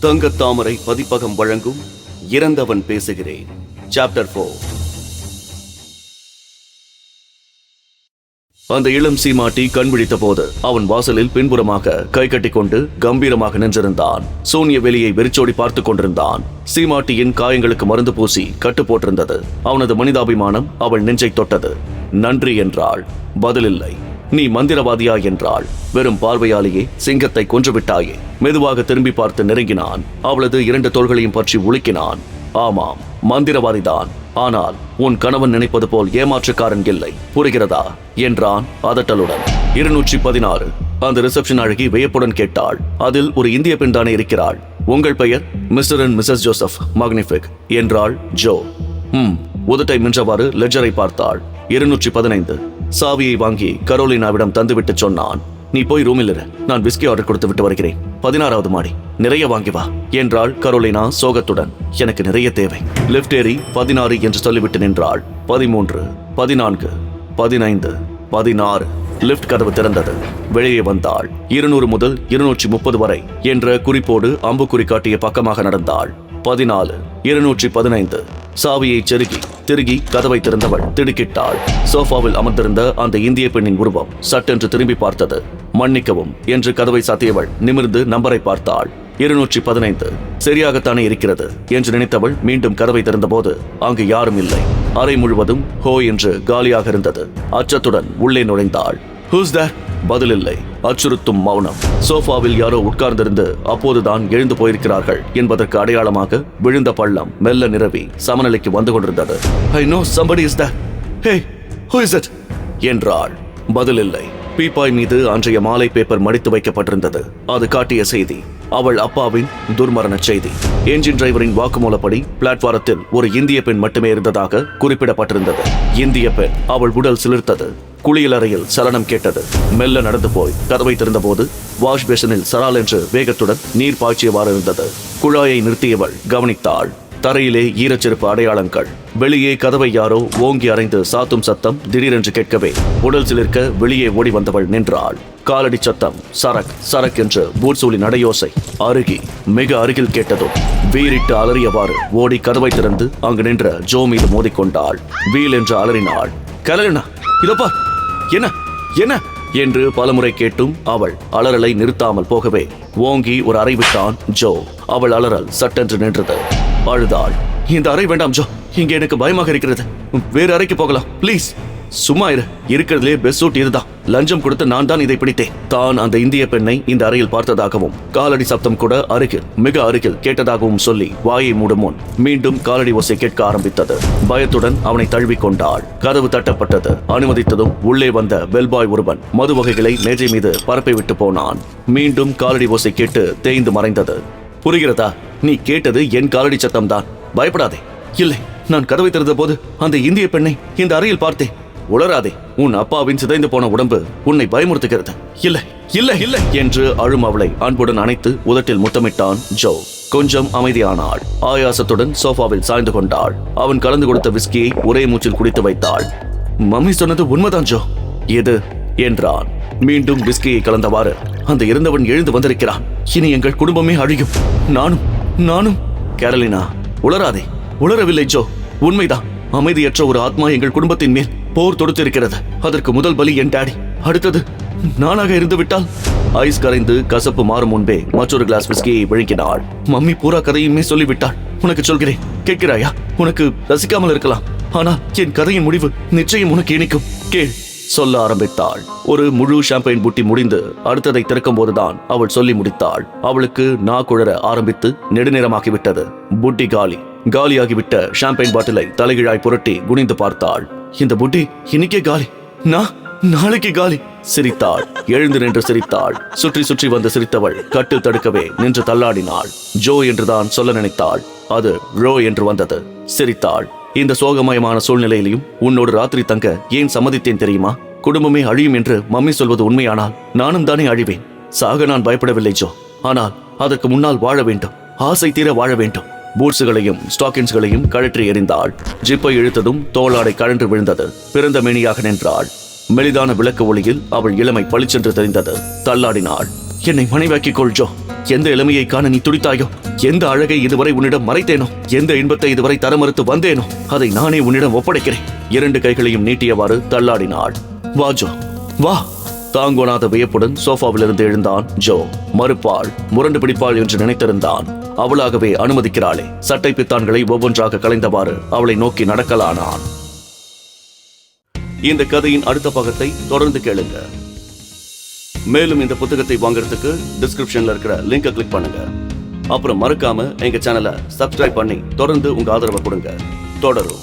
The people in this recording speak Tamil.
தங்கத்தாமரை பதிப்பகம் வழங்கும் இறந்தவன் பேசுகிறேன். சாப்டர் 4. அந்த இளம் சீமாட்டி கண் விழித்த போது அவன் வாசலில் பின்புறமாக கை கட்டிக்கொண்டு கம்பீரமாக நின்றிருந்தான். சூன்ய வெளியை வெறிச்சோடி பார்த்து கொண்டிருந்தான். சீமாட்டியின் காயங்களுக்கு மருந்து பூசி கட்டு போட்டிருந்தது. அவனது மனிதாபிமானம் அவள் நெஞ்சை தொட்டது. நன்றி என்றாள். பதிலில்லை. நீ மந்திரவாதியா என்றாள். வெறும் பார்வையாலேயே சிங்கத்தை கொன்றுவிட்டாயே. மெதுவாக திரும்பி பார்த்து நெருங்கினான். அவளது 2 தோள்களையும் பற்றி உலுக்கினான். ஆமாம், மந்திரவாதிதான். ஆனால் உன் கணவன் நினைப்பது போல் ஏமாற்றுக்காரன் இல்லை, புரிகிறதா என்றான் அதட்டலுடன். 216. அந்த ரிசப்ஷன் அழகி வியப்புடன் கேட்டாள். அதில் ஒரு இந்திய பெண் தானே இருக்கிறாள்? உங்கள் பெயர்? மிஸ்டர் அண்ட் மிஸ்ஸஸ் ஜோசப் மாக்னிஃபிக் என்றாள் ஜோ. உதட்டை மின்றவாறு லெட்ஜரை பார்த்தாள். 215. சாவியை வாங்கி கரோலினாவிடம் தந்துவிட்டு சொன்னான். நீ போய் ரூமில் இரு, நான் விஸ்கி ஆர்டர் கொடுத்து விட்டு வருகிறேன். 16வது மாடி, நிறைய வாங்கி வா என்றாள் கரோலினா சோகத்துடன். எனக்கு நிறைய தேவை. லிப்ட் ஏறி 16 என்று சொல்லிவிட்டு நின்றாள். 13, 14, 15, 16. லிப்ட் கதவு திறந்தது. வெளியே வந்தாள். 200 முதல் 230 வரை என்ற குறிப்போடு அம்புக்குறி காட்டிய பக்கமாக நடந்தாள். 14, 215. சாவியை செருகி திருகி கதவை திறந்தவள் திடுக்கிட்டாள். சோஃபாவில் அமர்ந்திருந்த அந்த இந்திய பெண்ணின் உருவம் சட்டென்று திரும்பி பார்த்தது. மன்னிக்கவும் என்று கதவை சாத்தியவள் நிமிர்ந்து நம்பரை பார்த்தாள். 215. சரியாகத்தானே இருக்கிறது என்று நினைத்தவள் மீண்டும் கதவை திறந்தபோது அங்கு யாரும் இல்லை. அறை முழுவதும் ஹோ என்று காலியாக இருந்தது. அச்சத்துடன் உள்ளே நுழைந்தாள். Who's there? பதிலில்லை. அச்சுறுத்தும் மௌனம். சோஃபாவில் யாரோ உட்கார்ந்திருந்து அப்போதுதான் எழுந்து போயிருக்கிறார்கள் என்பதற்கு அடையாளமாக விழுந்த பள்ளம் மெல்ல நிரவி சமநிலைக்கு வந்து கொண்டிருந்தது. I know somebody is there. Hey, who is it? என்றாள். பதிலில்லை. பீப்பாய் மீது அன்றைய மாலை பேப்பர் மடித்து வைக்கப்பட்டிருந்தது. அது காட்டிய செய்தி அவள் அப்பாவின் துர்மரண செய்தி. என்ஜின் டிரைவரின் வாக்குமூலப்படி பிளாட்பாரத்தில் ஒரு இந்திய பெண் மட்டுமே இருந்ததாக குறிப்பிடப்பட்டிருந்தது. இந்திய பெண். அவள் உடல் சிலிர்த்தது. குளியல் அறையில் சலனம் கேட்டது. மெல்ல நடந்து போய் கதவை திறந்தபோது வாஷ் பேஷனில் சரால் என்று வேகத்துடன் நீர் பாய்ச்சியவாறு இருந்தது. குழாயை நிறுத்தியவள் கவனித்தாள். தரையிலே ஈரச்செருப்பு அடையாளங்கள். வெளியே கதவை யாரோ ஓங்கி அறைந்து சாத்தும் சத்தம் திடீரென்று கேட்கவே உடல் சிலிர்க்க வெளியே ஓடி வந்தவள் நின்றாள். காலடி சத்தம் சரக் சரக் என்று பூட்சூலி நடையோசை அருகி மிக அருகில் கேட்டதும் வீறிட்டு அலறியவாறு ஓடி கதவை திறந்து அங்கு நின்ற ஜோ மீது மோதிக்கொண்டாள். வீல் என்று அலறினாள். கலரினா, இதோப்பா, என்ன என்ன என்று பலமுறை கேட்டும் அவள் அலறலை நிறுத்தாமல் போகவே ஓங்கி ஒரு அறை விட்டான் ஜோ. அவள் அலறல் சட்டென்று நின்றது. அழுதாள். இந்த அறை வேண்டாம் ஜோ, இங்கே எனக்கு பயமாக இருக்கிறது. வேறு அறைக்கு போகலாம் ப்ளீஸ். சும்மா இரு, இருக்கிறதுலே பெஸ்ட் சூட் இதுதான். லஞ்சம் கொடுத்து நான் தான் இதை பிடித்தேன். தான் அந்த இந்திய பெண்ணை இந்த அறையில் பார்த்ததாகவும் காலடி சப்தம் கூட அருகில் மிக அருகில் கேட்டதாகவும் சொல்லி வாயை மூடும் முன் மீண்டும் காலடி ஓசை கேட்க ஆரம்பித்தது. பயத்துடன் அவனை தழுவிக்கொண்டாள். கதவு தட்டப்பட்டது. அனுமதித்ததும் உள்ளே வந்த பெல்பாய் ஒருவன் மது வகைகளை மேஜை மீது பரப்பி விட்டு போனான். மீண்டும் காலடி ஓசை கேட்டு தேய்ந்து மறைந்தது. புரிகிறதா? நீ கேட்டது என் காலடி சத்தம் தான். பயப்படாதே. இல்லை, நான் கதவை திறந்த போது அந்த இந்திய பெண்ணை இந்த அறையில் பார்த்தேன். உளராதே. உன் அப்பாவின் சிதைந்து போன உடம்பு உன்னை பயமுறுத்துகிறது. இல்லை இல்லை இல்லை என்று அழும் அவளை அன்புடன் அணைத்து உதட்டில் முத்தமிட்டான் ஜோ. கொஞ்சம் அமைதியானாள். ஆயாசத்துடன் சோஃபாவில் சாய்ந்து கொண்டாள். அவன் கலந்து கொடுத்த விஸ்கியை ஒரே மூச்சில் குடித்து வைத்தாள். மம்மி சொன்னது உண்மைதான் ஜோ. எது என்றான். மீண்டும் விஸ்கியை கலந்தவாறு அந்த இறந்தவன் எழுந்து வந்திருக்கிறான். இனி எங்கள் குடும்பமே அழியும். நானும் கேரலினா, உளராதே. உளரவில்லை ஜோ, உண்மைதான். அமைதியற்ற ஒரு ஆத்மா எங்கள் குடும்பத்தின் மேல் போர் தொடுத்திருக்கிறது. அதற்கு முதல் பலி என் டாடி. அடுத்தது நானாக இருந்து விட்டால்? ஐஸ் கரைந்து கசப்பு மாறும் முன்பே மற்றொரு கிளாஸ் விஸ்கியை விழுங்கினாள். மம்மி பூரா கதையுமே சொல்லிவிட்டாள். உனக்கு சொல்கிறேன், கேட்கிறாயா? உனக்கு ரசிக்காமல் இருக்கலாம், ஆனால் என் கதையின் முடிவு நிச்சயம் உனக்கு இனிக்கும். கேள். சொல்ல ஆரம்பித்தாள். ஒரு முழு ஷாம்பைன் புட்டி முடிந்து அடுத்ததை திறக்கும் போதுதான் அவள் சொல்லி முடித்தாள். அவளுக்கு நா குழற ஆரம்பித்து நெடுநேரமாகிவிட்டது. புட்டி காலியாகிவிட்ட ஷாம்பைன் பாட்டிலை தலைகீழாய் புரட்டி குனிந்து பார்த்தாள். இந்த புட்டி இன்னைக்கே காலி, நாளைக்கு காலி. சிரித்தாள். எழுந்து நின்று சிரித்தாள். சுற்றி சுற்றி வந்து சிரித்தவள் கட்டில் தடுக்கவே நின்று தள்ளாடினாள். ஜோ என்றுதான் சொல்ல நினைத்தாள். அது ரோ என்று வந்தது. சிரித்தாள். இந்த சோகமயமான சூழ்நிலையிலும் உன்னோடு ராத்திரி தங்க ஏன் சம்மதித்தேன் தெரியுமா? குடும்பமே அழியும் என்று மம்மி சொல்வது உண்மையானால் நானும் தானே அழிவேன். சாக நான் பயப்படவில்லை ஜோ, ஆனால் அதற்கு முன்னால் வாழ வேண்டும். ஆசை தீர வாழ வேண்டும். பூட்ஸுகளையும் ஸ்டாக்கின்ஸ்களையும் கழற்றி எறிந்தாள். ஜிப்பை இழுத்ததும் தோளாடை கழன்று விழுந்தது. பிறந்த மேனியாக நின்றாள். மெலிதான விளக்கு ஒளியில் அவள் இளமை பளிச்சென்று தெரிந்தது. தள்ளாடினாள். என்னை மனைவாக்கிக் கொள் ஜோ, எந்த இளமையை காண நீ துடித்தாயோ, எந்த அழகை இதுவரை உன்னிடம் மறைத்தேனோ, எந்த இன்பத்தை இதுவரை தர மறுத்து வந்தேனோ, அதை நானே உன்னிடம் ஒப்படைக்கிறேன். 2 கைகளையும் நீட்டியவாறு தள்ளாடினாள். வா ஜோ, வா. தாங்கோனாத வியப்புடன் சோஃபாவிலிருந்து எழுந்தான் ஜோ. மறுப்பாள், முரண்டு பிடிப்பாள் என்று நினைத்திருந்தான். அவளாகவே அனுமதிக்கிறாளே. சட்டை பித்தான்களை ஒவ்வொன்றாக கலைந்தவாறு அவளை நோக்கி நடக்கலானான். இந்த கதையின் அடுத்த பாகத்தை தொடர்ந்து கேளுங்க. மேலும் இந்த புத்தகத்தை வாங்குறதுக்கு டிஸ்கிரிப்ஷன்ல இருக்கிற லிங்கை கிளிக் பண்ணுங்க. அப்புறம் மறக்காம எங்க சேனலை சப்ஸ்கிரைப் பண்ணி தொடர்ந்து உங்க ஆதரவை கொடுங்க. தொடரும்.